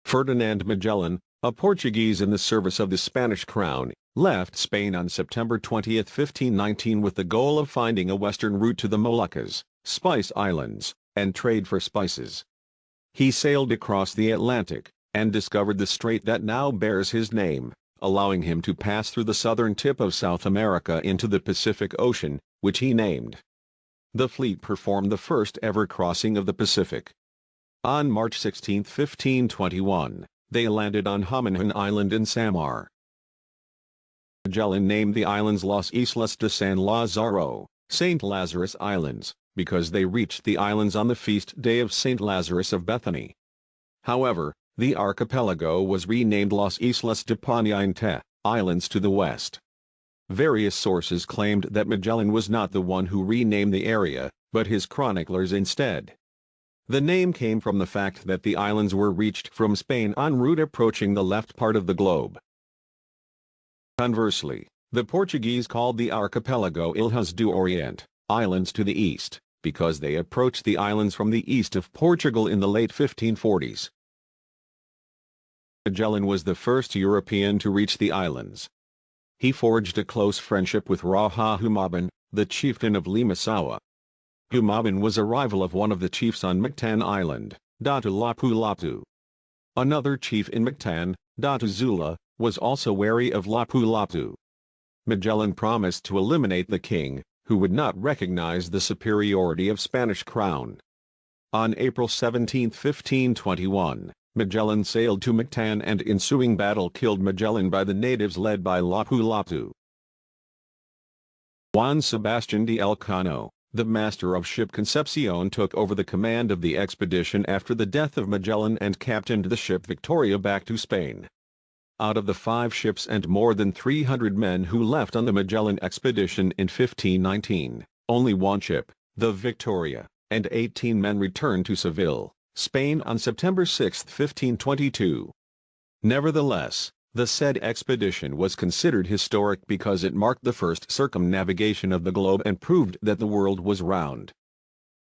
Ferdinand Magellan, a Portuguese in the service of the Spanish crown, left Spain on September 20, 1519 with the goal of finding a western route to the Moluccas, Spice Islands, and trade for spices. He sailed across the Atlantic, and discovered the strait that now bears his name, allowing him to pass through the southern tip of South America into the Pacific Ocean, which he named. The fleet performed the first ever crossing of the Pacific. On March 16, 1521, they landed on Homonhon Island in Samar. Magellan named the islands Las Islas de San Lázaro, Saint Lazarus Islands, because they reached the islands on the feast day of Saint Lazarus of Bethany. However, the archipelago was renamed Las Islas de Poniente, islands to the west. Various sources claimed that Magellan was not the one who renamed the area, but his chroniclers instead. The name came from the fact that the islands were reached from Spain en route approaching the left part of the globe. Conversely, the Portuguese called the archipelago Ilhas do Oriente, islands to the east, because they approached the islands from the east of Portugal in the late 1540s. Magellan was the first European to reach the islands. He forged a close friendship with Homonhon, the chieftain of Limasawa. Homonhon was a rival of one of the chiefs on Mactan Island, Lapu-Lapu. Another chief in Mactan, Zula, was also wary of Lapu-Lapu. Magellan promised to eliminate the king, who would not recognize the superiority of Spanish crown. On April 17, 1521, Magellan sailed to Mactan and ensuing battle killed Magellan by the natives led by Lapu-Lapu. Juan Sebastian de Elcano, the master of ship Concepcion, took over the command of the expedition after the death of Magellan and captained the ship Victoria back to Spain. Out of the 5 ships and more than 300 men who left on the Magellan expedition in 1519, only 1 ship, the Victoria, and 18 men returned to Seville, Spain on September 6, 1522. Nevertheless, the said expedition was considered historic because it marked the first circumnavigation of the globe and proved that the world was round.